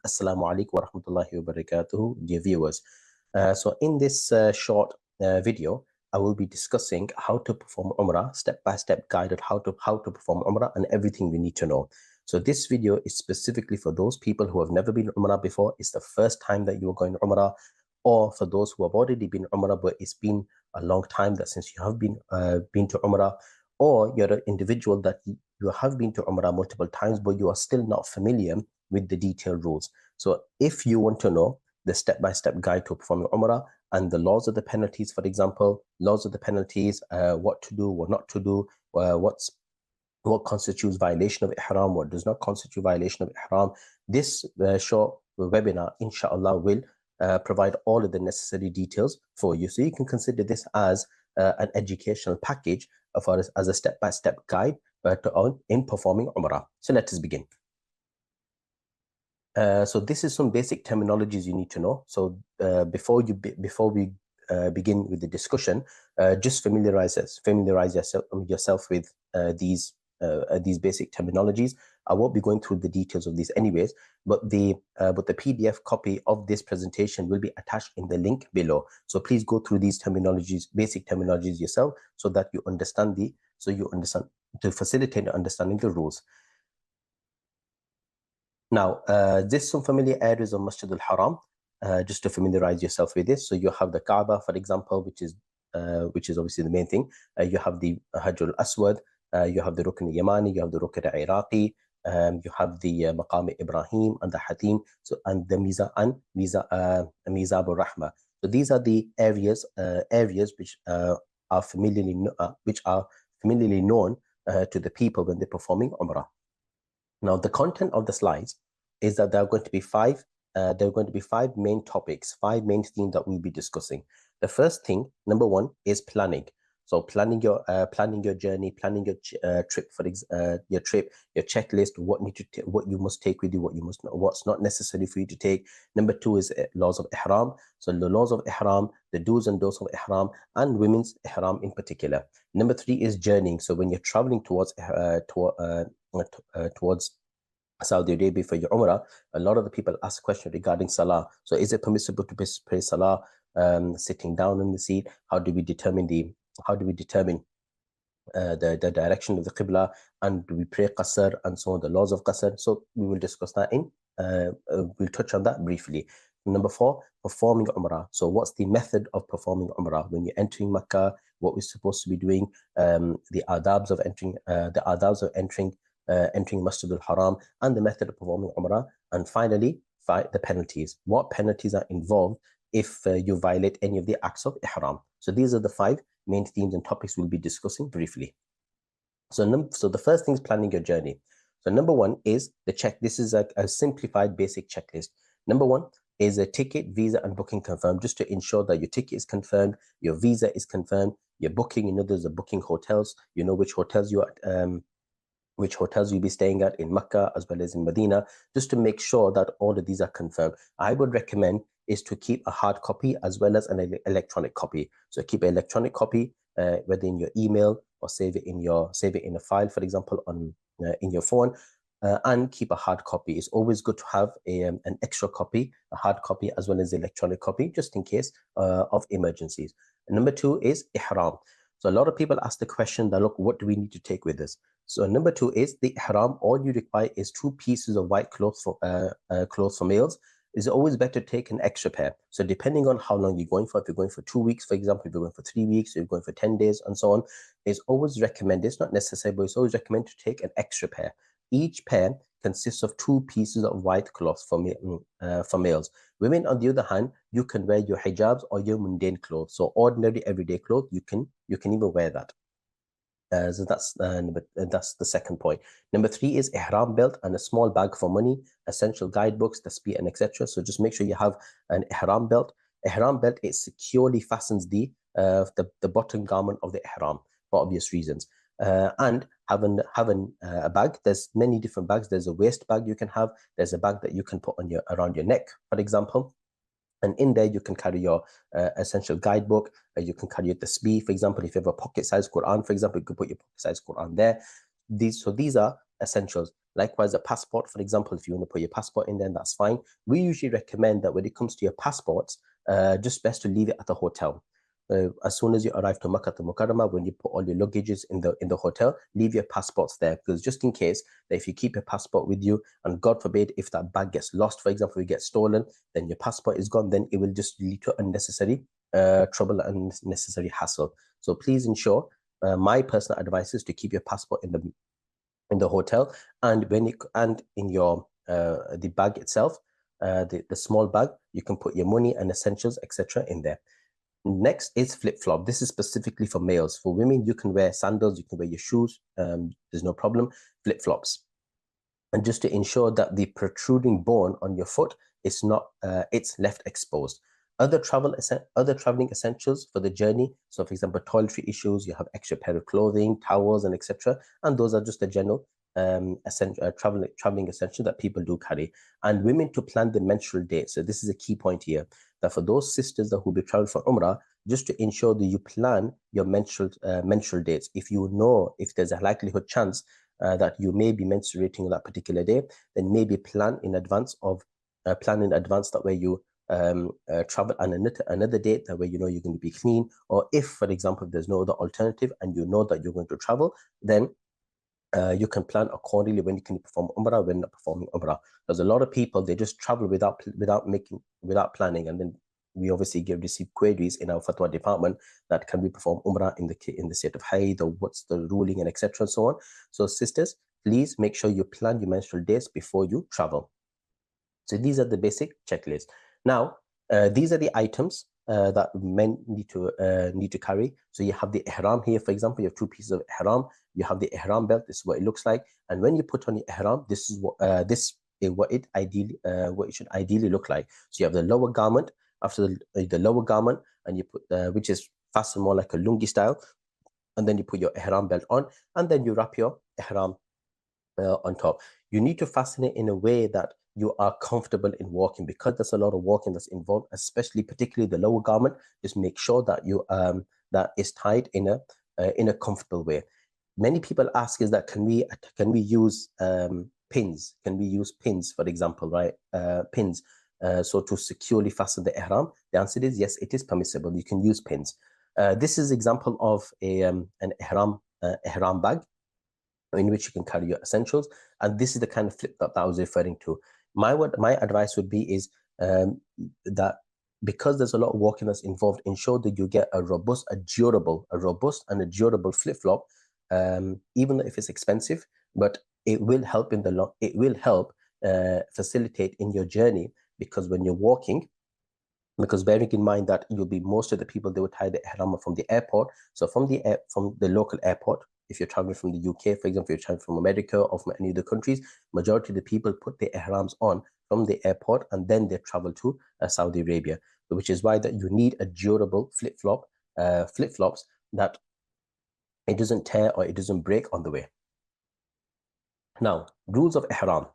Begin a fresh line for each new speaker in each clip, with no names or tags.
Assalamu alaikum wa rahmatullahi wa barakatuhu, dear viewers. So in this short video, I will be discussing how to perform Umrah, step-by-step guide on how to perform Umrah and everything we need to know. So this video is specifically for those people who have never been Umrah before. It's the first time that you are going Umrah, or for those who have already been Umrah, but it's been a long time that since you have been to Umrah, or you're an individual that you have been to Umrah multiple times, but you are still not familiar with the detailed rules. So if you want to know the step-by-step guide to performing Umrah and the laws of the penalties, for example, laws of the penalties, what to do, what not to do, what constitutes violation of Ihram, what does not constitute violation of Ihram, this short webinar, inshallah, will provide all of the necessary details for you. So you can consider this as an educational package as a step-by-step guide in performing Umrah. So let us begin. So this is some basic terminologies you need to know. So before we begin with the discussion, just familiarize yourself with these basic terminologies. I won't be going through the details of these anyways, but the PDF copy of this presentation will be attached in the link below. So please go through these basic terminologies yourself, so that you understand to facilitate understanding the rules. Now, there's some familiar areas of Masjid al-Haram, just to familiarize yourself with this. So you have the Kaaba, for example, which is obviously the main thing. You have the Hajar al-Aswad, you have the Rukn al-Yamani, you have the Rukn al-Iraqi, you have the Maqam Ibrahim and the Hatim, and the Mizab al-Rahma. So these are the areas which are familiarly known to the people when they're performing Umrah. Now, the content of the slides is that there are going to be five main topics, five main themes that we'll be discussing. The first thing, number one, is planning. So planning your journey, planning your trip, your checklist, what you must take with you, what's not necessary for you to take. Number two is laws of Ihram. So the laws of Ihram, the do's and don'ts of Ihram, and women's Ihram in particular. Number three is journeying. So when you're traveling towards Saudi Arabia for your Umrah, a lot of the people ask questions regarding salah. So is it permissible to pray salah sitting down in the seat? How do we determine the direction of the Qibla, and do we pray Qasr, and so on, the laws of Qasr? So we will discuss that we'll touch on that briefly. Number four, performing Umrah. So what's the method of performing Umrah? When you're entering Makkah, what we're supposed to be doing, the adabs of entering Masjid al-Haram, and the method of performing Umrah. And finally, the penalties. What penalties are involved if you violate any of the acts of Ihram? So these are the five main themes and topics we'll be discussing briefly. So the first thing is planning your journey. So number one is the check. This is a simplified basic checklist. Number one is a ticket, visa, and booking confirmed, just to ensure that your ticket is confirmed, your visa is confirmed, your booking, there's a booking hotels, which hotels you'll be staying at in Makkah as well as in Medina, just to make sure that all of these are confirmed. I would recommend is to keep a hard copy as well as an electronic copy. So keep an electronic copy, whether in your email or save it in a file, for example, in your phone, and keep a hard copy. It's always good to have an extra copy, a hard copy as well as electronic copy, just in case of emergencies. And number two is Ihram. So a lot of people ask the question that, look, what do we need to take with us? So number two is the Ihram. All you require is 2 pieces of white clothes for males. It's always better to take an extra pair. So depending on how long you're going for, if you're going for 2 weeks, for example, if you're going for 3 weeks, if you're going for 10 days and so on, it's always recommended, it's not necessary, but it's always recommended to take an extra pair. Each pair consists of 2 pieces of white cloth for males. Women, on the other hand, you can wear your hijabs or your mundane clothes. So ordinary everyday clothes, you can even wear that. So that's the second point. Number 3 is Ihram belt and a small bag for money, essential guidebooks, tasbih, and etc. So just make sure you have an Ihram belt. Ihram belt, it securely fastens the bottom garment of the Ihram for obvious reasons. And having a bag, there's many different bags. There's a waist bag you can have. There's a bag that you can put around your neck, for example. And in there, you can carry your essential guidebook. You can carry your tasbih, for example. If you have a pocket-sized Quran, for example, you could put your pocket-sized Quran there. These are essentials. Likewise, a passport, for example, if you want to put your passport in there, that's fine. We usually recommend that when it comes to your passports, just best to leave it at the hotel. As soon as you arrive to Makkah al-Mukarramah, when you put all your luggages in the hotel, leave your passports there, because just in case that if you keep your passport with you, and God forbid if that bag gets lost, for example, it gets stolen, then your passport is gone, then it will just lead to unnecessary trouble and unnecessary hassle. So please ensure. My personal advice is to keep your passport in the hotel, and in your the bag itself, the small bag, you can put your money and essentials, etc., in there. Next is flip-flop. This is specifically for males. For women, you can wear sandals, you can wear your shoes, there's no problem. Flip-flops. And just to ensure that the protruding bone on your foot is not, it's left exposed. Other traveling essentials for the journey. So for example, toiletry issues, you have extra pair of clothing, towels, and etc. And those are just the general traveling essential that people do carry. And women to plan the menstrual date. So this is a key point here, that for those sisters that will be traveling for Umrah, just to ensure that you plan your menstrual dates. If you know if there's a likelihood chance that you may be menstruating on that particular day, then maybe plan in advance. That way you travel on another date, that way you know you're going to be clean. Or if, for example, there's no other alternative and you know that you're going to travel, then you can plan accordingly when you can perform Umrah, when not performing Umrah. There's a lot of people, they just travel without planning, and then we obviously receive queries in our fatwa department that can we perform Umrah in the state of Hayd, or what's the ruling, and etc. and so on. So sisters, please make sure you plan your menstrual days before you travel. So these are the basic checklist. Now, these are the items that men need to carry. So you have the Ihram here, for example, you have two pieces of Ihram. You have the Ihram belt. This is what it looks like. And when you put on the Ihram, this is what it should ideally look like. So you have the lower garment. After the lower garment, and you put which is fastened more like a lungi style, and then you put your Ihram belt on, and then you wrap your Ihram on top. You need to fasten it in a way that you are comfortable in walking, because there's a lot of walking that's involved, particularly the lower garment. Just make sure that you that is tied in a comfortable way. Many people ask is that can we use pins? Can we use pins, for example, right? Pins, so to securely fasten the ihram. The answer is yes, it is permissible. You can use pins. This is example of an ihram bag, in which you can carry your essentials. And this is the kind of flip that I was referring to. My advice would be is that because there's a lot of walking that's involved, ensure that you get a robust and a durable flip-flop, even if it's expensive, but it will help facilitate in your journey, because when you're walking, because bearing in mind that most of the people, they would tie the ihram from the airport. So from the local airport, if you're traveling from the UK, for example, if you're traveling from America or from any other countries, majority of the people put their ihrams on from the airport, and then they travel to Saudi Arabia, which is why that you need a durable flip-flops that it doesn't tear or it doesn't break on the way. Now, rules of ihram.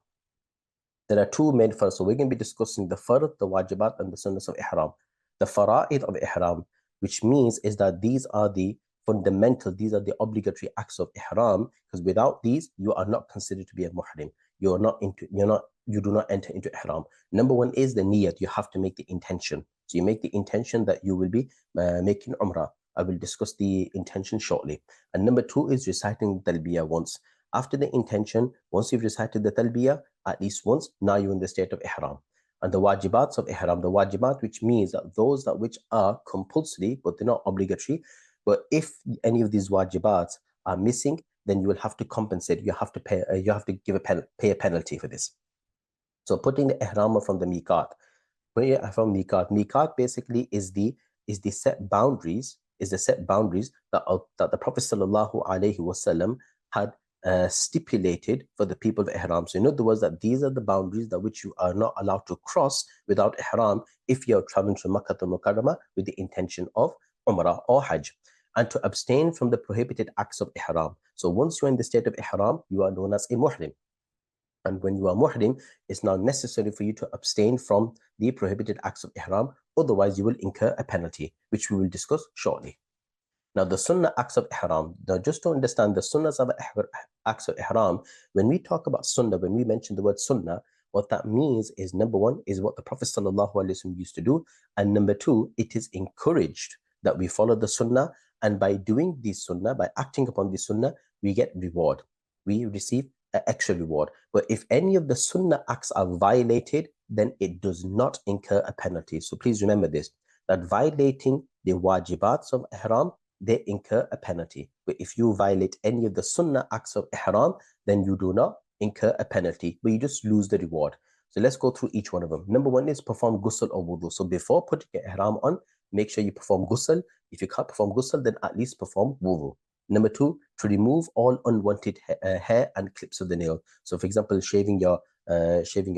There are two main first. So we're going to be discussing the fard, the wajibat, and the sunnahs of ihram. The fara'id of ihram, which means is that these are the fundamental, these are the obligatory acts of ihram, because without these, you are not considered to be a muhrim. You do not enter into ihram. Number one is the niyat. You have to make the intention. So you make the intention that you will be making umrah. I will discuss the intention shortly. And number two is reciting talbiyah once. After the intention, once you've recited the talbiyah at least once, now you're in the state of ihram. And the wajibats of ihram, the wajibat, which means that those that which are compulsory, but they're not obligatory. But if any of these wajibats are missing, then you will have to compensate. You have to pay. You have to pay a penalty for this. So putting the ihram from the miqat. From miqat basically is the set boundaries. Is the set boundaries that the Prophet sallallahu alaihi wasallam had stipulated for the people of ihram. So in other words, that these are the boundaries that which you are not allowed to cross without ihram if you are traveling to Makkah al-Mukarramah with the intention of Umrah or Hajj, and to abstain from the prohibited acts of ihram. So once you're in the state of ihram, you are known as a muhrim. And when you are muhrim, it's now necessary for you to abstain from the prohibited acts of ihram. Otherwise, you will incur a penalty, which we will discuss shortly. Now, the sunnah acts of ihram. Now, just to understand the sunnahs of acts of ihram, when we talk about sunnah, when we mention the word sunnah, what that means is, number one, is what the Prophet ﷺ used to do. And number two, it is encouraged that we follow the sunnah. And by doing this sunnah, by acting upon this sunnah, we get reward. We receive an extra reward. But if any of the sunnah acts are violated, then it does not incur a penalty. So please remember this, that violating the wajibats of ihram, they incur a penalty. But if you violate any of the sunnah acts of ihram, then you do not incur a penalty, but you just lose the reward. So let's go through each one of them. Number one is perform ghusl or wudu. So before putting your ihram on, make sure you perform ghusl. If you can't perform ghusl, then at least perform wudu. Number two, to remove all unwanted hair and clips of the nail. So for example, shaving your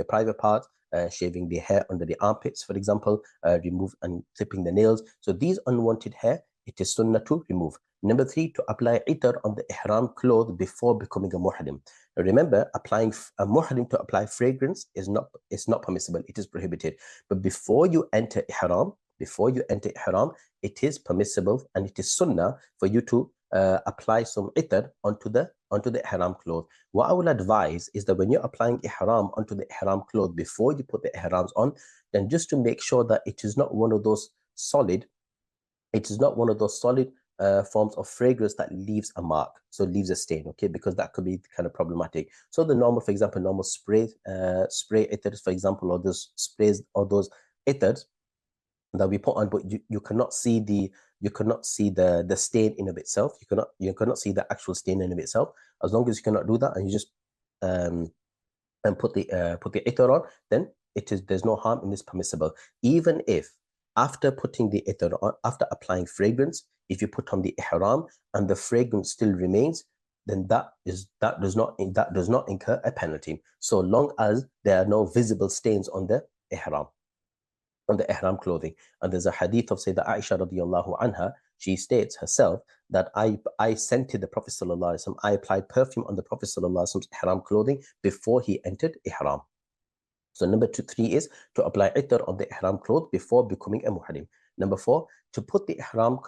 private part, shaving the hair under the armpits, for example, remove and clipping the nails. So these unwanted hair, it is sunnah to remove. Number three, to apply itar on the ihram cloth before becoming a muhrim. Now remember, applying a muhrim to apply fragrance is not permissible. It is prohibited. But before you enter ihram, it is permissible and it is sunnah for you to apply some itar onto the ihram cloth. What I will advise is that when you're applying ihram onto the ihram cloth before you put the ihrams on, then just to make sure that it is not one of those solid forms of fragrance that leaves a mark, so leaves a stain, okay, because that could be kind of problematic. So the normal, for example, normal spray ethers, for example, or those sprays or those ethers that we put on, but you cannot see the stain in of itself. You cannot see the actual stain in of itself. As long as you cannot do that, and you just and put the itar on, then there's no harm in this, permissible. Even if after putting the itar on, after applying fragrance, if you put on the ihram and the fragrance still remains, then that does not incur a penalty, so long as there are no visible stains on the ihram clothing. And there's a hadith of Sayyidah Aisha radiallahu anha. She states herself that I scented the Prophet sallallahu alaihi wasallam. I applied perfume on the Prophet sallallahu alaihi wasallam's ihram clothing before he entered ihram. So number three is to apply itar on the ihram cloth before becoming a muhrim. Number four, to put the ihram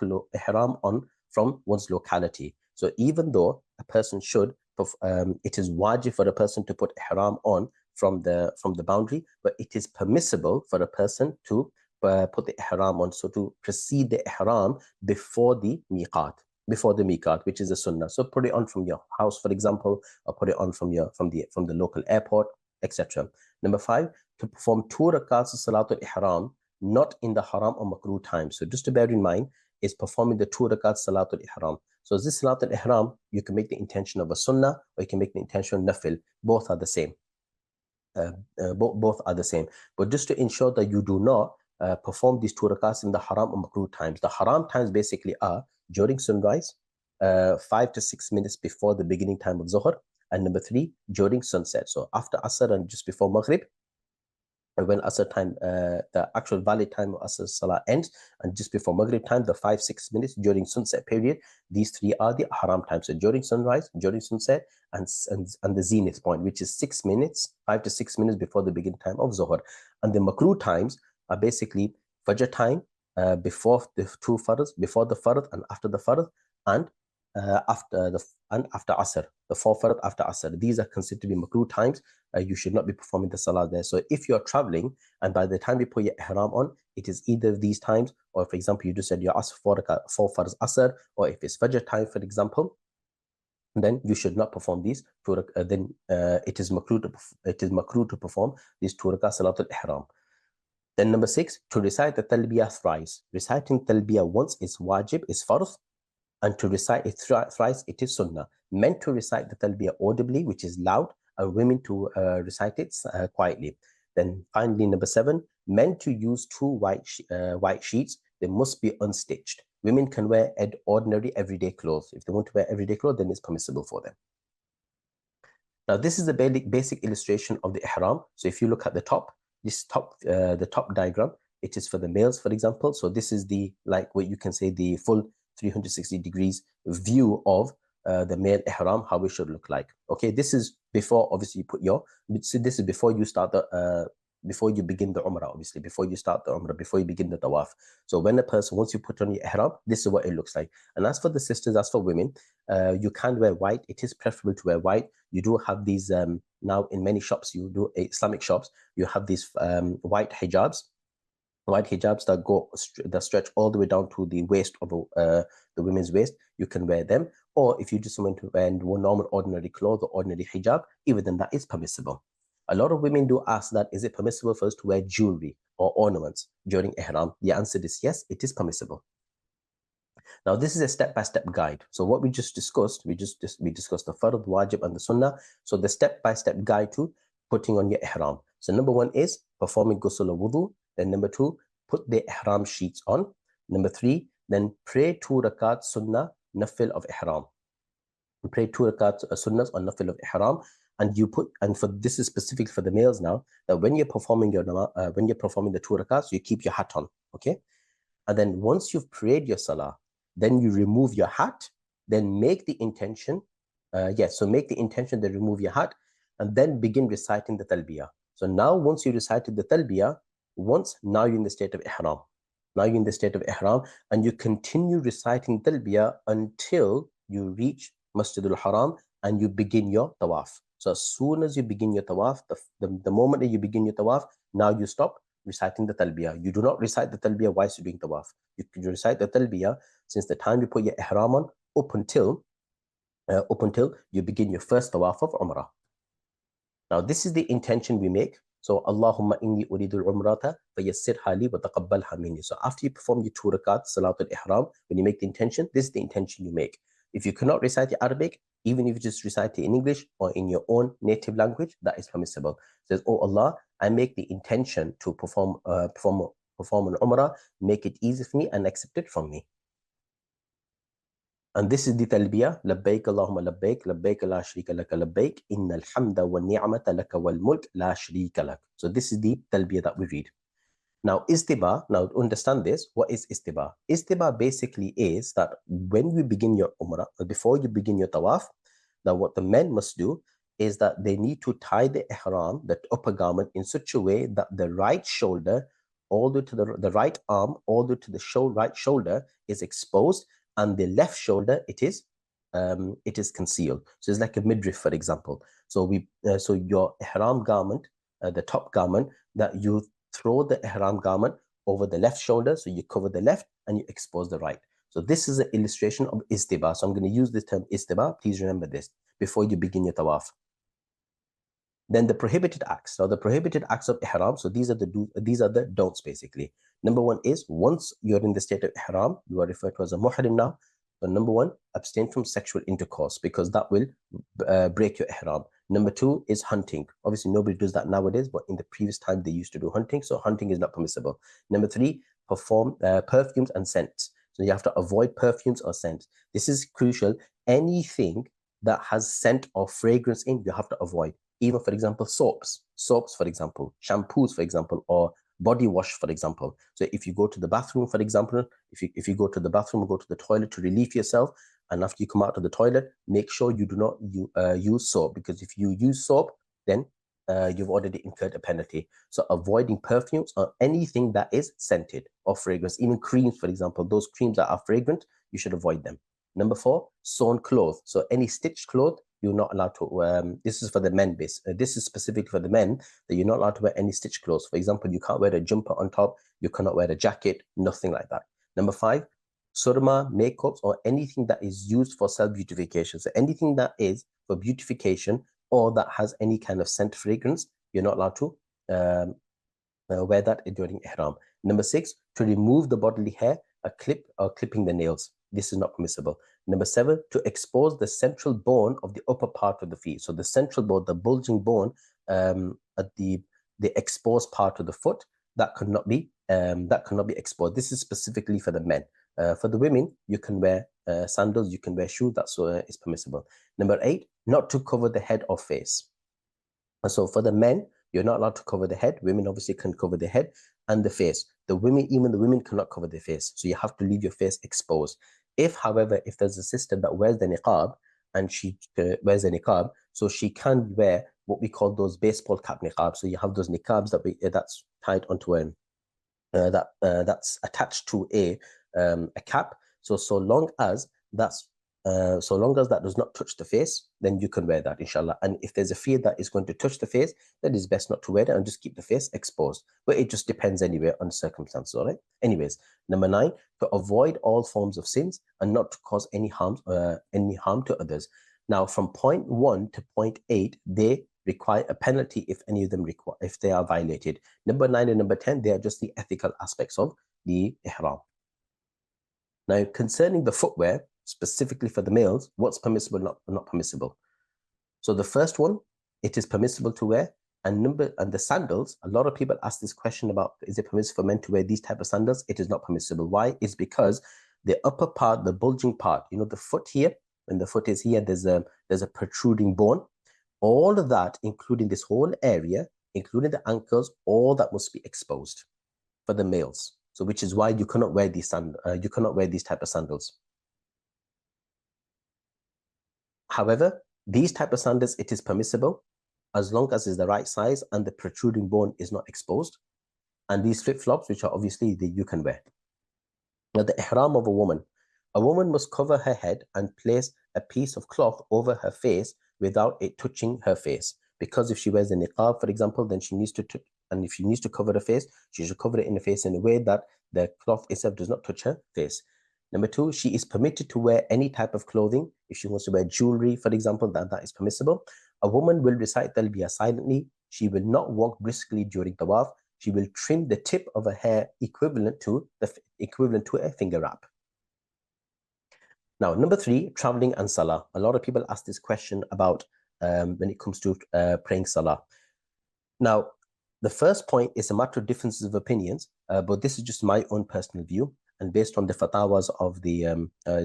on from one's locality. So even though a person should, it is wajib for a person to put ihram on from the boundary, but it is permissible for a person to put the ihram on, so to precede the ihram before the miqat, which is a sunnah. So put it on from your house, for example, or put it on from the local airport, etc. Number five, to perform 2 rakats of salatul ihram, not in the haram or makruh time. So just to bear in mind, is performing the 2 rakats salatul ihram. So this salatul ihram, you can make the intention of a sunnah, or you can make the intention of nafil. Both are the same. Both are the same. But just to ensure that you do not perform these 2 rakats in the haram or makruh times. The haram times basically are during sunrise, 5 to 6 minutes before the beginning time of Zuhr, and number 3, during sunset. So after Asr and just before Maghrib, and when Asr time, the actual valid time of Asr Salah ends, and just before Maghrib time, the 5-6 minutes during sunset period, these 3 are the haram times. So during sunrise, during sunset, and the zenith point, which is 6 minutes, 5 to 6 minutes before the beginning time of Zuhr. And the makruh times are basically Fajr time, before the 2 fards, before the fard and after the fard, and after Asr, the 4 fard after Asr. These are considered to be makruh times. You should not be performing the salah there. So if you're traveling and by the time you put your ihram on, it is either of these times, or for example, you just said your Asr 4 fards Asr, or if it's Fajr time, for example, then you should not perform these. Then it is makruh to perform these 2 rakat salatul ihram. Then number 6, to recite the talbiyah thrice. Reciting talbiyah once is wajib, is farz, and to recite it thrice, it is sunnah. Men to recite the talbiyah audibly, which is loud, and women to recite it quietly. Then finally, number 7, men to use 2 white sheets. They must be unstitched. Women can wear ordinary everyday clothes. If they want to wear everyday clothes, then it's permissible for them. Now, this is the basic illustration of the ihram. So if you look at the top diagram, it is for the males, for example. So this is what you can say, the full 360 degrees view of the male ihram, how it should look like. Okay, this is before, obviously, this is before you start before you begin the Umrah, obviously, before you start the Umrah, before you begin the Tawaf. So when a person, once you put on your Ihram, this is what it looks like. And as for the sisters, as for women, you can wear white. It is preferable to wear white. You do have these, now in many shops, you do Islamic shops, you have these white hijabs that stretch all the way down to the waist of the women's waist. You can wear them, or if you just want to wear normal ordinary clothes or ordinary hijab, even then that is permissible. A lot of women do ask that, is it permissible for us to wear jewelry or ornaments during ihram? The answer is yes, it is permissible. Now, this is a step-by-step guide. So what we just discussed, we discussed the fard, wajib, and the sunnah. So the step-by-step guide to putting on your ihram. So number one is performing ghusl or wudu. Then number two, put the ihram sheets on. Number three, then pray 2 rakat sunnah nafil of ihram. Pray 2 rakat sunnahs on nafil of ihram. And for this is specific for the males now, that when you're performing the 2 rakats, you keep your hat on. Okay. And then once you've prayed your salah, then you remove your hat, then make the intention. So make the intention, then remove your hat, and then begin reciting the talbiyah. So now once you recited the talbiyah, now you're in the state of ihram. Now you're in the state of ihram, and you continue reciting talbiyah until you reach Masjid al-Haram and you begin your tawaf. So as soon as you begin your tawaf, the moment that you begin your tawaf, now you stop reciting the talbiyah. You do not recite the talbiyah whilst you're doing tawaf. You recite the talbiyah since the time you put your ihram on up until you begin your first tawaf of Umrah. Now this is the intention we make. So Allahumma inni uridu al-umrata fayassirha li wa taqabbalha minni. So after you perform your 2 rakat salatul ihram, when you make the intention, this is the intention you make. If you cannot recite the Arabic, even if you just recite it in English or in your own native language, that is permissible. It says, oh Allah, I make the intention to perform an Umrah, make it easy for me and accept it from me. And this is the talbiyah, labbaik Allahumma labbaik, labbaik la sharika laka labbaik, innal hamda wa ni'mata laka wal mulk la sharika lak. So this is the talbiyah that we read. Now, istiba, now to understand this, what is istiba? Istiba basically is that when you begin your Umrah, before you begin your Tawaf, now what the men must do is that they need to tie the ihram, the upper garment, in such a way that the right shoulder, all the way to the right arm, all the way to the right shoulder is exposed, and the left shoulder, it is concealed. So it's like a midriff, for example. So your ihram garment, the top garment, that you throw the ihram garment over the left shoulder, so you cover the left and you expose the right. So this is an illustration of istiba. So I'm going to use this term istiba. Please remember this before you begin your tawaf. Then the prohibited acts. Now the prohibited acts of ihram. So these are the don'ts basically. Number one is, once you're in the state of ihram, you are referred to as a muhrim now. So number one, abstain from sexual intercourse, because that will break your ihram. Number two is hunting. Obviously, nobody does that nowadays, but in the previous time, they used to do hunting. So hunting is not permissible. Number three, perform perfumes and scents. So you have to avoid perfumes or scents. This is crucial. Anything that has scent or fragrance in, you have to avoid. Even, for example, soaps, for example, shampoos, for example, or body wash, for example. So if you go to the bathroom, for example, if you go to the bathroom or go to the toilet to relieve yourself, and after you come out of the toilet, make sure you do not use soap, because if you use soap, then you've already incurred a penalty. So avoiding perfumes or anything that is scented or fragrance, even creams, for example, those creams that are fragrant, you should avoid them. Number four, sewn clothes. So any stitched cloth, you're not allowed to, this is for the men base. This is specific for the men, that you're not allowed to wear any stitched clothes. For example, you can't wear a jumper on top, you cannot wear a jacket, nothing like that. Number five, surma, makeups, or anything that is used for self-beautification. So anything that is for beautification or that has any kind of scent fragrance, you're not allowed to wear that during ihram. Number six, to remove the bodily hair, a clip or clipping the nails. This is not permissible. Number seven, to expose the central bone of the upper part of the feet. So the central bone, the bulging bone at the exposed part of the foot, that cannot be exposed. This is specifically for the men. For the women, you can wear sandals, you can wear shoes. That's is permissible. Number eight, not to cover the head or face. So for the men, you're not allowed to cover the head. Women obviously can cover the head and the face. Even the women cannot cover their face. So you have to leave your face exposed. However, if there's a sister that wears the niqab and she wears the niqab, so she can wear what we call those baseball cap niqabs. So you have those niqabs that's tied onto that's attached to a cap. So long as that does not touch the face, then you can wear that, inshallah. And if there's a fear that is going to touch the face, then it's best not to wear it and just keep the face exposed. But it just depends anyway on circumstances, all right? Anyways, number 9, to avoid all forms of sins and not to cause any harm to others. Now, from point 1 to point 8, they require a penalty if any of them if they are violated. Number 9 and number 10, they are just the ethical aspects of the ihram. Now, concerning the footwear, specifically for the males, what's permissible, not permissible. So the first one, it is permissible to wear, and the sandals, a lot of people ask this question about, is it permissible for men to wear these type of sandals? It is not permissible. Why? It's because the upper part, the bulging part, the foot here, when the foot is here, there's a protruding bone. All of that, including this whole area, including the ankles, all that must be exposed for the males. So which is why you cannot wear these type of sandals. However, these type of sandals, it is permissible as long as it's the right size and the protruding bone is not exposed. And these flip-flops, which are obviously you can wear. Now, the ihram of a woman must cover her head and place a piece of cloth over her face without it touching her face. Because if she wears a niqab, for example, then she needs to and if she needs to cover the face, she should cover it in the face in a way that the cloth itself does not touch her face. Number 2, she is permitted to wear any type of clothing. If she wants to wear jewelry, for example, that is permissible. A woman will recite talbiyah silently. She will not walk briskly during tawaf. She will trim the tip of her hair equivalent to a finger wrap. Now, number 3, traveling and salah. A lot of people ask this question about when it comes to praying salah. Now, the first point is a matter of differences of opinions, but this is just my own personal view. And based on the fatawas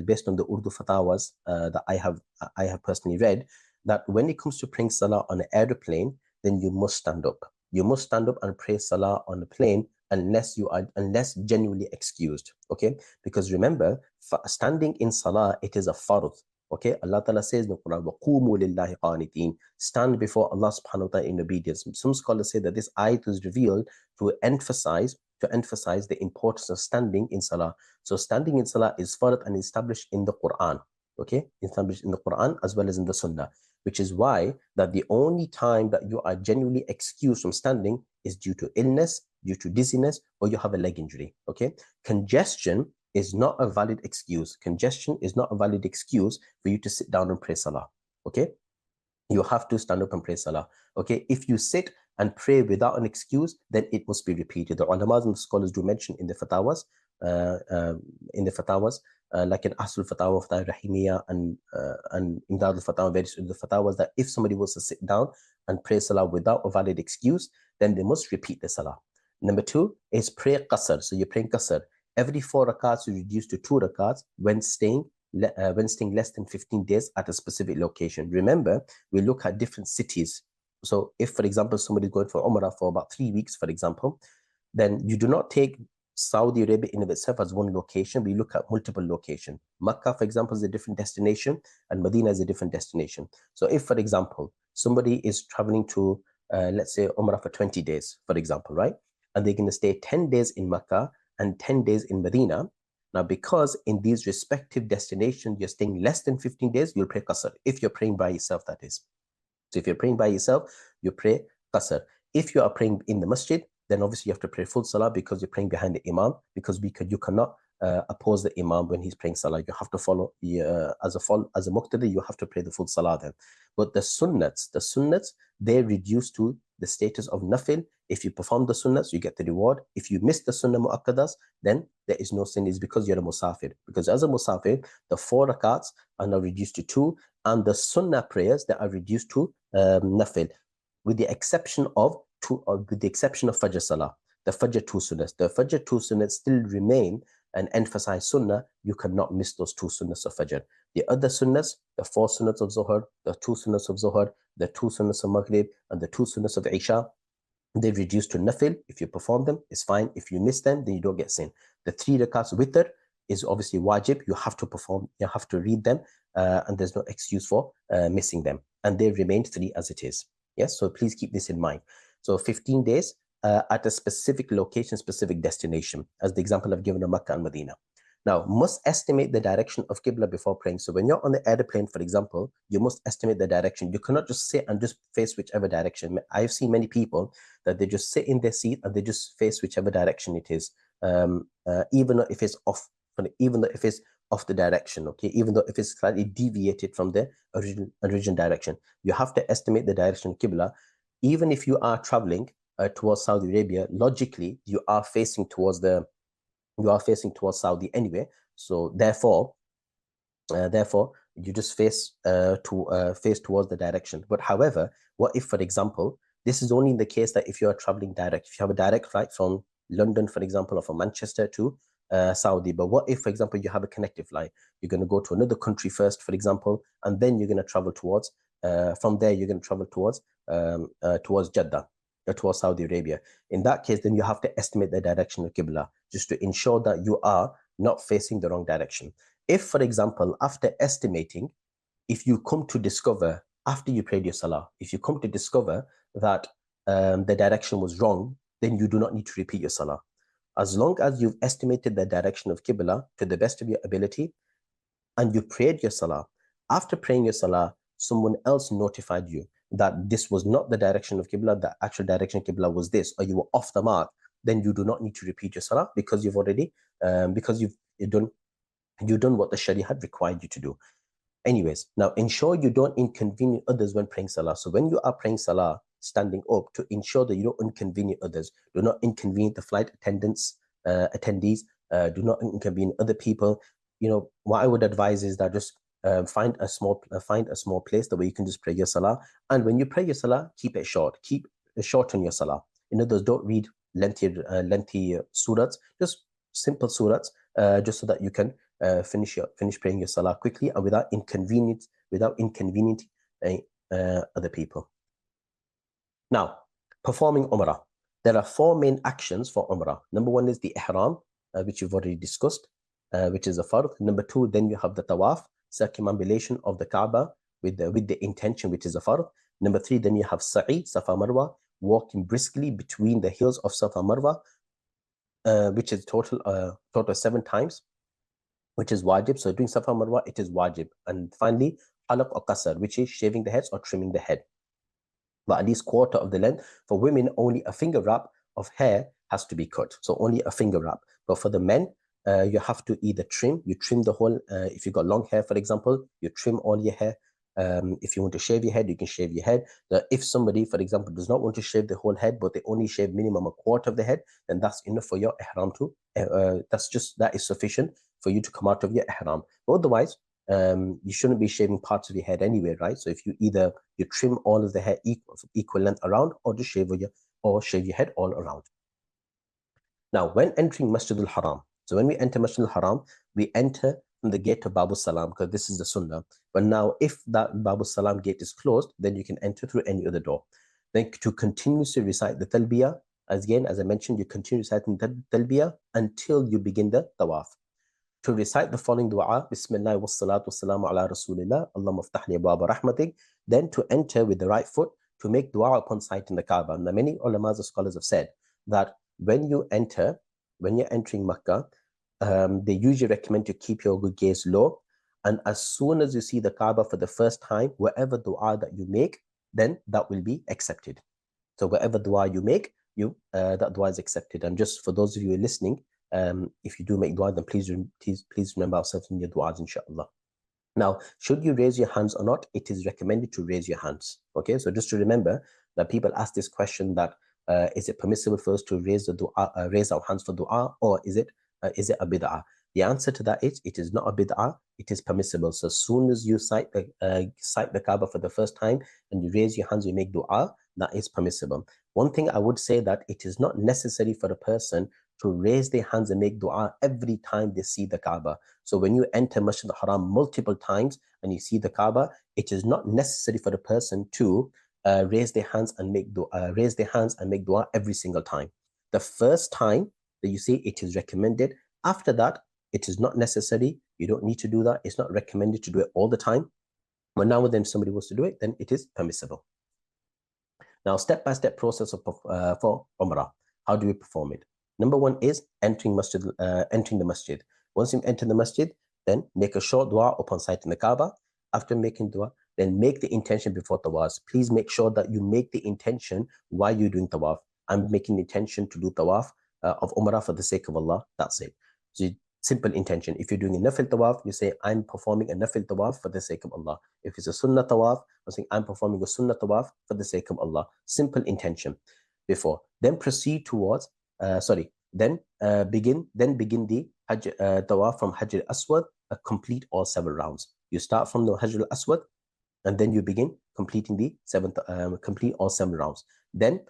based on the Urdu fatawas that I have personally read, that when it comes to praying salah on an aeroplane, then you must stand up. You must stand up and pray salah on the plane unless genuinely excused. Okay, because remember, standing in salah, it is a fard. Okay, Allah Ta'ala says in the Quran, وَقُومُوا لِلَّهِ قَانِتِينَ, stand before Allah subhanahu wa ta'ala in obedience. Some scholars say that this ayat was revealed to emphasize the importance of standing in salah. So standing in salah is fard and established in the Quran. Okay, established in the Quran as well as in the Sunnah, which is why that the only time that you are genuinely excused from standing is due to illness, due to dizziness, or you have a leg injury. Okay, congestion is not a valid excuse. Congestion is not a valid excuse for you to sit down and pray salah. Okay, you have to stand up and pray salah. Okay, if you sit and pray without an excuse, then it must be repeated. The ulamas and the scholars do mention in the fatawas, like in Asl Fatawa, Fatah Rahimiyya, and Imdad al-Fatawa, various the fatawas, that if somebody was to sit down and pray salah without a valid excuse, then they must repeat the salah. Number 2 is pray qasr. So you're praying qasr. Every 4 rakats is reduced to 2 rakats when staying less than 15 days at a specific location. Remember, we look at different cities. So if, for example, somebody is going for Umrah for about 3 weeks, for example, then you do not take Saudi Arabia in of itself as one location. We look at multiple locations. Makkah, for example, is a different destination, and Medina is a different destination. So if, for example, somebody is traveling to, let's say, Umrah for 20 days, for example, right? And they're going to stay 10 days in Makkah and 10 days in Medina. Now, because in these respective destinations, you're staying less than 15 days, you'll pray qasr. If you're praying by yourself, that is. So if you're praying by yourself, you pray qasr. If you are praying in the masjid, then obviously you have to pray full salah because you're praying behind the imam, because you cannot oppose the imam when he's praying salah. You have to follow, as a muqtadi, you have to pray the full salah then. But the sunnats, they reduce to the status of nafil. If you perform the sunnats, you get the reward. If you miss the sunnah mu'akkadas, then there is no sin. It's because you're a musafir. Because as a musafir, the 4 rakats are now reduced to 2, and the sunnah prayers that are reduced to nafil, with the exception of Fajr Salah, the Fajr 2 sunnahs. The Fajr 2 sunnahs still remain and emphasize sunnah. You cannot miss those 2 sunnahs of Fajr. The other sunnahs, the 4 sunnahs of Zuhr, the 2 sunnahs of Zuhr, the 2 sunnahs of Maghrib, and the 2 sunnahs of Isha, they reduce to nafil. If you perform them, it's fine. If you miss them, then you don't get sin. The 3 rakats witr is obviously wajib. You have to perform, you have to read them, and there's no excuse for missing them. And they remain 3 as it is. Yes, so please keep this in mind. So 15 days at a specific location, specific destination, as the example I've given of Makkah and Medina. Now, must estimate the direction of Qibla before praying. So when you're on the airplane, for example, you must estimate the direction. You cannot just sit and just face whichever direction. I've seen many people that they just sit in their seat and they just face whichever direction it is, even if it's off, even though if it's off the direction, okay, even though if it's slightly deviated from the original direction. You have to estimate the direction of Qibla. Even if you are traveling towards Saudi Arabia, logically, you are facing towards Saudi anyway. So therefore, you just face towards the direction. But however, what if, for example, this is only in the case that if you are traveling direct, if you have a direct flight from London, for example, or from Manchester to Saudi. But what if, for example, you have a connective flight? You're going to go to another country first, for example, and then you're going to travel towards. From there, you're going to travel towards Jeddah, towards Saudi Arabia. In that case, then you have to estimate the direction of Qibla just to ensure that you are not facing the wrong direction. If, for example, after estimating, if you come to discover after you prayed your salah, if you come to discover that the direction was wrong, then you do not need to repeat your salah. As long as you've estimated the direction of Qibla to the best of your ability and you prayed your salah, after praying your salah, someone else notified you that this was not the direction of Qibla, the actual direction of Qibla was this, or you were off the mark, then you do not need to repeat your salah because you've already, because you've done what the Sharia had required you to do. Anyways, now ensure you don't inconvenience others when praying salah. So when you are praying salah, standing up, to ensure that you don't inconvenience others, do not inconvenience the flight attendants, attendees, do not inconvenience other people. You know, what I would advise is that just find a small place that where you can just pray your salah. And when you pray your salah, keep it short. Keep it short on your salah. In other words, don't read lengthy surahs. Just simple surahs, just so that you can finish praying your salah quickly and without inconveniencing other people. Now, performing Umrah. There are 4 main actions for Umrah. Number 1 is the Ihram, which you've already discussed, which is a fard. Number 2, then you have the Tawaf, circumambulation of the Kaaba with the intention, which is a fard. Number 3, then you have Sa'i, Safa Marwa, walking briskly between the hills of Safa Marwa, which is total 7 times, which is wajib. So doing Safa Marwa, it is wajib. And finally, halaq or qasar, which is shaving the heads or trimming the head, but at least quarter of the length. For women, only a finger wrap of hair has to be cut. So only a finger wrap. But for the men, you have to either trim the whole, if you've got long hair, for example, you trim all your hair. If you want to shave your head, you can shave your head. If somebody, for example, does not want to shave the whole head, but they only shave minimum a quarter of the head, then that's enough for your ihram to, that is sufficient for you to come out of your ihram. But otherwise, you shouldn't be shaving parts of your head anyway, right? So if you trim all of the hair equal length around, or just shave your head all around. Now, when entering Masjid al-Haram, so when we enter Masjid al-Haram, we enter from the gate of Babu Salam, because this is the Sunnah. But now, if that Babu Salam gate is closed, then you can enter through any other door. Then to continuously recite the Talbiyah, as I mentioned, you continue reciting the Talbiyah until you begin the Tawaf. To recite the following dua, Bismillah wa salatu wa salamu ala Rasulillah, Allahumma aftah li abwaba rahmatik. Then to enter with the right foot, to make dua upon sight in the Kaaba. Now, many ulamas or scholars have said that when you're entering Makkah, they usually recommend to keep your good gaze low. And as soon as you see the Kaaba for the first time, whatever dua that you make, then that will be accepted. So whatever dua you make, that dua is accepted. And just for those of you who are listening, if you do make dua, then please remember ourselves in your duas, inshallah. Now, should you raise your hands or not? It is recommended to raise your hands. Okay, so just to remember that people ask this question that is it permissible for us to raise our hands for dua, or is it a bid'ah? The answer to that is, it is not a bid'ah, it is permissible. So as soon as you sight the Kaaba for the first time and you raise your hands, you make dua, that is permissible. One thing I would say, that it is not necessary for a person to raise their hands and make dua every time they see the Kaaba. So when you enter Masjid al-Haram multiple times and you see the Kaaba, it is not necessary for the person to raise their hands and make dua every single time. The first time that you see, it is recommended. After that, it is not necessary. You don't need to do that. It's not recommended to do it all the time. But now and then somebody wants to do it, then it is permissible. Now, step-by-step process for Umrah. How do we perform it? Number one is entering the masjid. Once you enter the masjid, then make a short dua upon sighting the Kaaba. After making dua, then make the intention before tawaf. Please make sure that you make the intention while you're doing tawaf. I'm making the intention to do tawaf of Umrah for the sake of Allah. That's it. So simple intention. If you're doing a nafil tawaf, you say, I'm performing a nafil tawaf for the sake of Allah. If it's a sunnah tawaf, I'm saying, I'm performing a sunnah tawaf for the sake of Allah. Simple intention before. Then proceed towards, begin the Hajj tawaf from Hajj al-Aswad, complete all 7 rounds. You start from the Hajj al-Aswad, and then you begin completing the complete all 7 rounds. Then,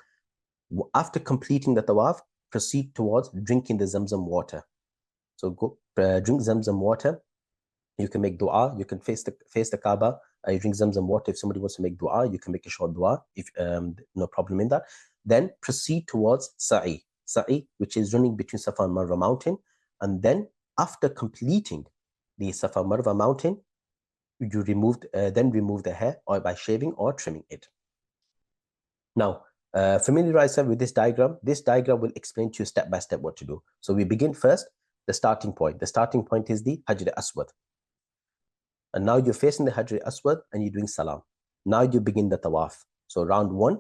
after completing the tawaf, proceed towards drinking the Zamzam water. So go drink Zamzam water. You can make dua. You can face the Kaaba. You drink Zamzam water. If somebody wants to make dua, you can make a short dua. If no problem in that. Then proceed towards sa'i. Sa'i, which is running between Safa and Marwa mountain. And then after completing the Safa Marwa mountain, you remove the hair, or by shaving or trimming it. Now, familiarize yourself with this diagram. This diagram will explain to you step by step what to do. So we begin first, the starting point. The starting point is the Hajj al-Aswad. And now you're facing the Hajj al-Aswad and you're doing salam. Now you begin the tawaf. So round 1,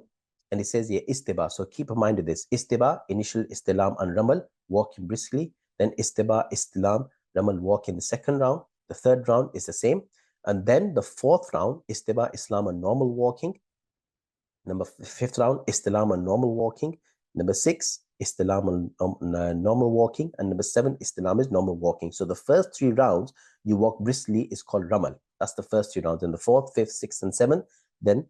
and it says here istiba. So keep in mind of this. Istiba, initial istilam and ramal, walking briskly. Then istiba, istilam, ramal, walk in the second round. The third round is the same. And then the 4th round, istiba, islam, and normal walking. Number 5th round, istilam and normal walking. Number 6, istilam and normal walking. And number 7, istilam is normal walking. So the first 3 rounds, you walk briskly, is called ramal. That's the first 3 rounds. And the 4th, 5th, 6th, and 7th, then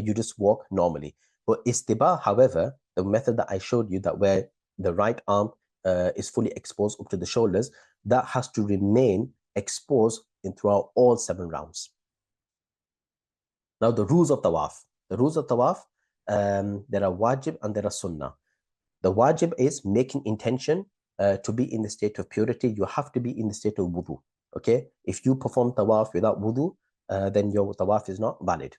you just walk normally. But istiba, however, the method that I showed you, that where the right arm is fully exposed up to the shoulders, that has to remain exposed throughout all 7 rounds. Now, the rules of tawaf. The rules of tawaf, there are wajib and there are sunnah. The wajib is making intention to be in the state of purity. You have to be in the state of wudu. Okay? If you perform tawaf without wudu, then your tawaf is not valid.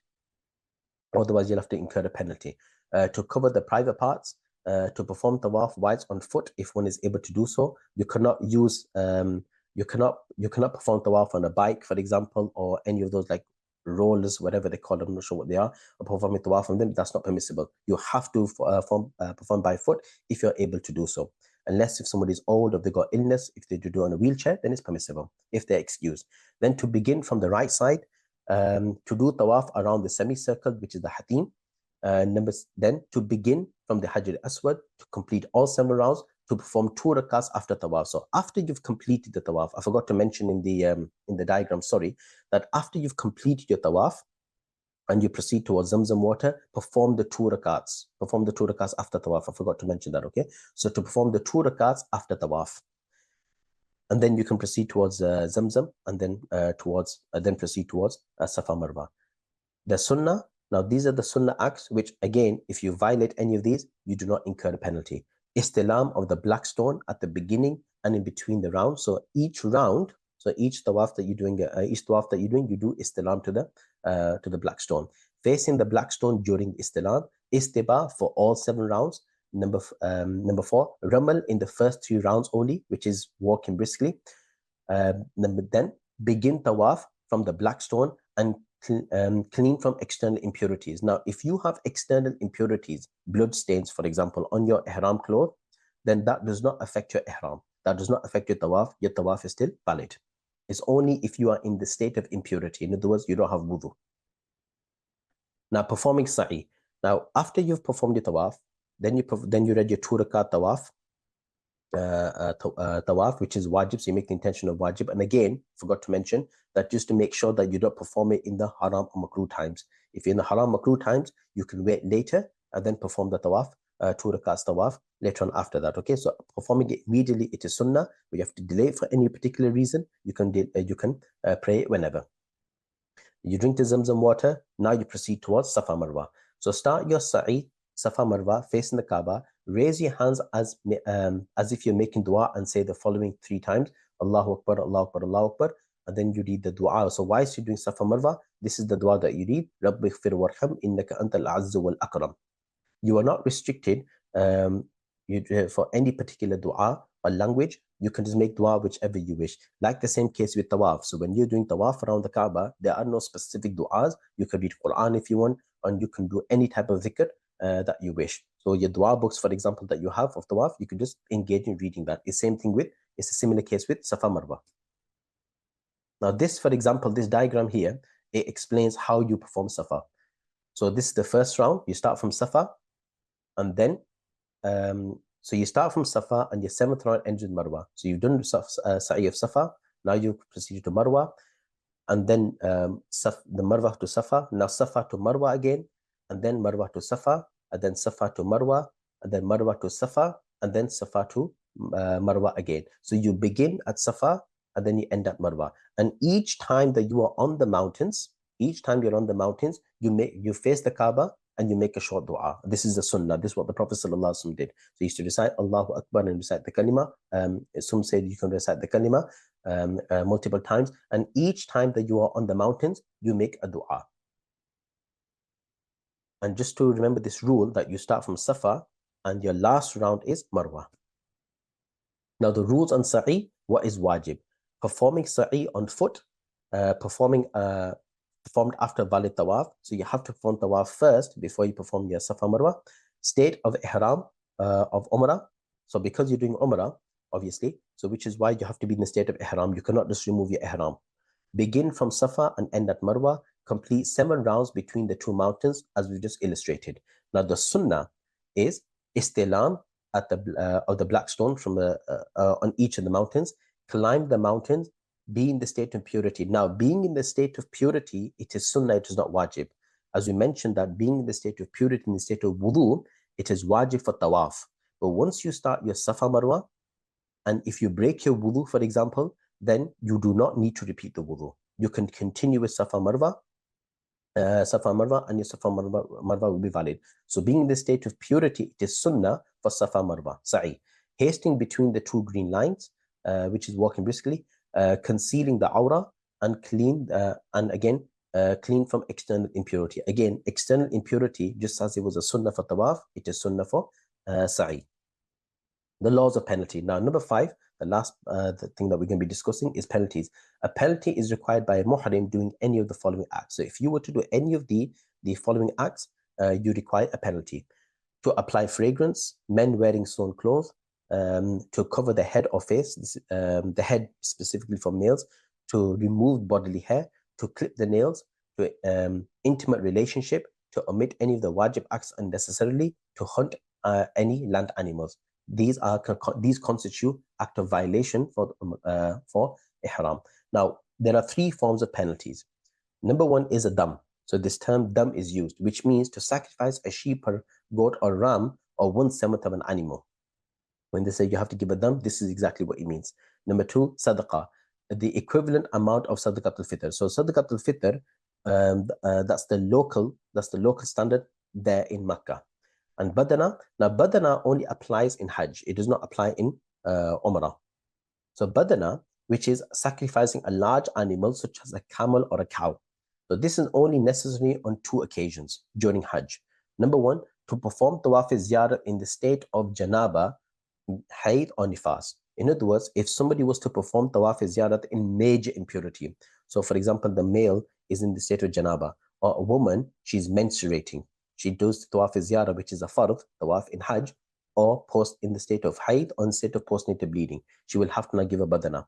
Otherwise, you'll have to incur a penalty. To cover the private parts, to perform tawaf whilst on foot, if one is able to do so, you cannot use, you cannot perform tawaf on a bike, for example, or any of those like rollers, whatever they call them, I'm not sure what they are, or performing tawaf on them. That's not permissible. You have to perform by foot if you're able to do so. Unless if somebody is old or they got illness, if they do on a wheelchair, then it's permissible, if they're excused. Then to begin from the right side, to do tawaf around the semicircle, which is the hatim. Then to begin from the Hajj al-Aswad, to complete all 7 rounds, to perform 2 rakats after tawaf. So after you've completed the tawaf, I forgot to mention in the diagram, sorry, that after you've completed your tawaf and you proceed towards Zamzam water, perform the 2 rakats. Perform the 2 rakats after tawaf. I forgot to mention that, okay? So to perform the 2 rakats after tawaf. And then you can proceed towards Zamzam, and then proceed towards Safa Marwa. The sunnah, now these are the sunnah acts, which again, if you violate any of these, you do not incur a penalty. Istilam of the black stone at the beginning and in between the rounds. So each round, so each tawaf that you're doing, you do istilam to the black stone. Facing the black stone during istilam, istiba for all 7 rounds. Number 4, ramal in the first 3 rounds only, which is walking briskly. Then begin tawaf from the black stone and clean from external impurities. Now, if you have external impurities, blood stains, for example, on your ihram cloth, then that does not affect your ihram. That does not affect your tawaf. Your tawaf is still valid. It's only if you are in the state of impurity. In other words, you don't have wudu. Now, performing sa'i. Now, after you've performed your tawaf, then you read your 2 rakat tawaf, tawaf, which is wajib, so you make the intention of wajib. And again, forgot to mention that just to make sure that you don't perform it in the haram or makruh times. If you're in the haram makruh times, you can wait later and then perform the tawaf, 2 rakats tawaf later on after that. Okay, so performing it immediately, it is sunnah, but you have to delay it for any particular reason. You can pray it whenever. You drink the Zamzam water. Now you proceed towards Safa Marwa. So start your sa'i, Safa Marwa, facing the Kaaba. Raise your hands as if you're making dua and say the following 3 times: Allahu Akbar, Allahu Akbar, Allahu Akbar. and then you read the dua. So whilst you're doing Safa Marwa, this is the dua that you read. Rabbi ighfir warham innaka antal azzu wal akram. You are not restricted for any particular dua or language. You can just make dua whichever you wish. Like the same case with tawaf. So when you're doing tawaf around the Kaaba, there are no specific duas. You can read Quran if you want, and you can do any type of dhikr that you wish. So your dua books, for example, that you have of tawaf, you can just engage in reading that. It's a similar case with Safa Marwa. Now this, for example, this diagram here, it explains how you perform Safa. So this is the first round. You start from Safa, and then so you start from Safa, and your seventh round ends with Marwa. So you've done Sa'i of Safa. Now you proceed to Marwa, and then the Marwa to Safa. Now Safa to Marwa again, and then Marwa to Safa, and then Safa to Marwa, and then Marwa to Safa, and then Safa to Marwa again. So you begin at Safa, and then you end at Marwa. And each time that you are on the mountains, you face the Kaaba and you make a short dua. This is the sunnah. This is what the Prophet ﷺ did. So he used to recite Allahu Akbar and recite the kalima. Some said you can recite the kalima multiple times. And each time that you are on the mountains, you make a dua. And just to remember this rule that you start from Safa and your last round is Marwa. Now the rules on Sa'i, what is wajib? Performing Sa'i on foot, performed after valid tawaf. So you have to perform tawaf first before you perform your Safa Marwa. State of Ihram of Umrah. So because you're doing Umrah, obviously, so which is why you have to be in the state of Ihram. You cannot just remove your Ihram. Begin from Safa and end at Marwa. Complete 7 rounds between the two mountains as we just illustrated. Now the sunnah is istilam at of the black stone from on each of the mountains. Climb the mountains, be in the state of purity. Now, being in the state of purity, it is sunnah, it is not wajib. As we mentioned that being in the state of purity, in the state of wudu, it is wajib for tawaf. But once you start your Safa Marwa, and if you break your wudu, for example, then you do not need to repeat the wudu. You can continue with Safa Marwa, and your Safa Marwa will be valid. So being in the state of purity, it is sunnah for Safa Marwa, sa'i. Hasting between the two green lines, which is walking briskly, concealing the aura, and clean from external impurity. Again, external impurity, just as it was a sunnah for tawaf, it is sunnah for sa'i. The laws of penalty. Now, number 5, the last thing that we're going to be discussing is penalties. A penalty is required by a muhrim doing any of the following acts. So if you were to do any of the following acts, you require a penalty. To apply fragrance, men wearing sewn clothes, to cover the head or face, the head specifically for males, to remove bodily hair, to clip the nails, to intimate relationship, to omit any of the wajib acts unnecessarily, to hunt any land animals. These constitute act of violation for ihram. Now, there are 3 forms of penalties. Number 1 is a dam. So this term dam is used, which means to sacrifice a sheep or goat or ram or 1/7 of an animal. When they say you have to give a dam, this is exactly what it means. Number 2, sadaqah, the equivalent amount of sadaqat al-fitr. So sadaqat al-fitr, that's the local standard there in Makkah. And badana, now badana only applies in Hajj. It does not apply in Umrah. So badana, which is sacrificing a large animal such as a camel or a cow. So this is only necessary on 2 occasions during Hajj. Number 1, to perform tawaf ziyarah in the state of janaba, hayd or nifas. In other words, if somebody was to perform tawaf ziyarat in major impurity, so for example, the male is in the state of janaba, or a woman, she's menstruating, she does tawaf ziyarah, which is a fard, tawaf in Hajj, or post in the state of hayd or in the state of postnatal bleeding, she will have to now give a badana,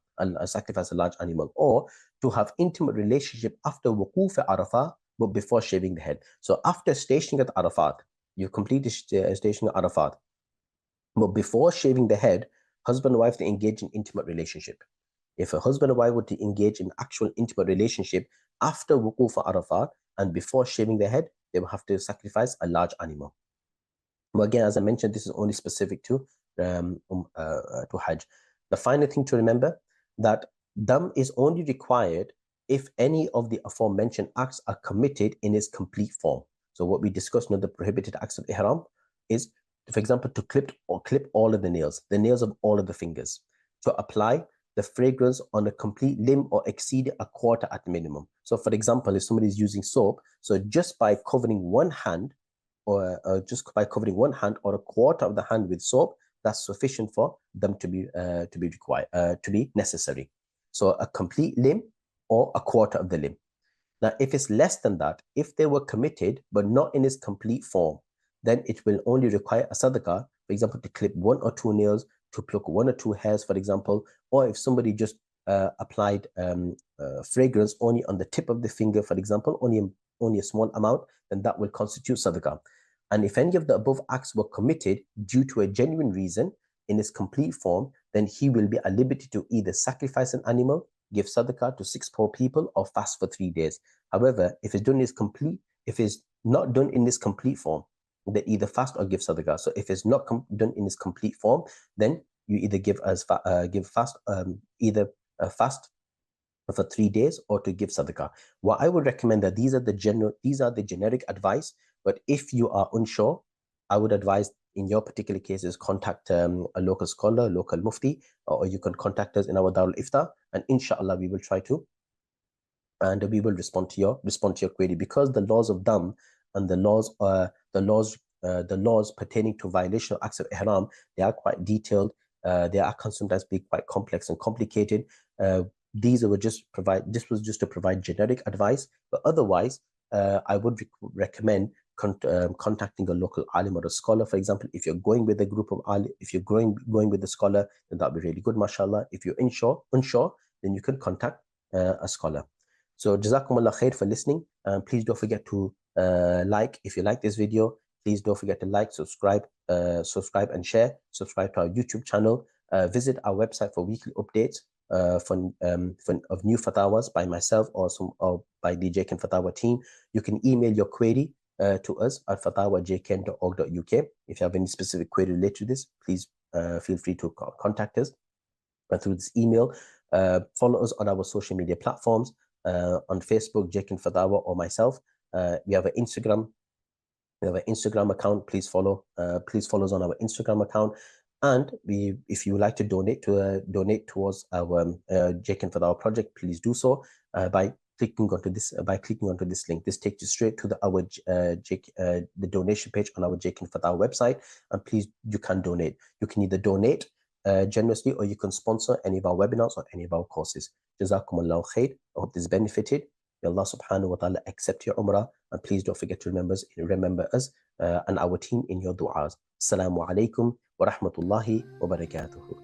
sacrifice a large animal, or to have intimate relationship after wuquf at Arafah, but before shaving the head. So after stationing at Arafat, you complete the station at Arafat, but before shaving the head, husband and wife, they engage in intimate relationship. If a husband and wife were to engage in actual intimate relationship after wuquf at Arafat and before shaving the head, they will have to sacrifice a large animal. But again, as I mentioned, this is only specific to Hajj. The final thing to remember, that dam is only required if any of the aforementioned acts are committed in its complete form. So what we discussed in the prohibited acts of ihram is, for example, to clip all of the nails of all of the fingers, to apply the fragrance on a complete limb or exceed a quarter at minimum. So for example, if somebody is using soap, so just by covering one hand or a quarter of the hand with soap, that's sufficient for them to be required to be necessary. So a complete limb or a quarter of the limb. Now, if it's less than that, if they were committed but not in its complete form, then it will only require a sadaqah, for example, to clip 1 or 2 nails, to pluck 1 or 2 hairs, for example, or if somebody just applied fragrance only on the tip of the finger, for example, only a small amount, then that will constitute sadaqah. And if any of the above acts were committed due to a genuine reason in its complete form, then he will be at liberty to either sacrifice an animal, give sadaqah to 6 poor people, or fast for 3 days. However, if it's not done in this complete form, then either fast or give sadaqah. So if it's not done in its complete form, then you either fast for 3 days or to give sadaqah. What I would recommend that these are the generic advice. But if you are unsure, I would advise in your particular cases contact a local scholar, local mufti, or you can contact us in our Darul Ifta, and inshallah we will try to, and we will respond to your query, because the laws of dam and the laws pertaining to violation of acts of ihram, they are quite detailed. They can sometimes be quite complex and complicated. This was just to provide generic advice, but otherwise, I would recommend contacting a local alim or a scholar. For example, if you're going with a group of alim, if you're going with a scholar, then that'd be really good, mashallah. If you're unsure, then you can contact a scholar. So jazakumullah khair for listening. Please don't forget to like. If you like this video, please don't forget to like, subscribe and share. Subscribe to our YouTube channel. Visit our website for weekly updates of new fatawas by myself or by the JKN Fatawa team. You can email your query to us at fatawajkn.org.uk. If you have any specific query related to this, please feel free to contact us through this email. Follow us on our social media platforms, on Facebook, JKN Fatawa, or myself. We have an Instagram. We have an Instagram account. Please follow us on our Instagram account. And if you would like to donate towards our JKN Fatawa project, please do so by clicking onto this link. This takes you straight to the donation page on our JKN Fatawa website. And please, you can donate. You can either donate generously, or you can sponsor any of our webinars or any of our courses. Jazakumullahu khair. I hope this benefited. May Allah subhanahu wa ta'ala accept your umrah, and please don't forget to remember us and our team in your du'as. Assalamu alaikum wa rahmatullahi wa barakatuhu.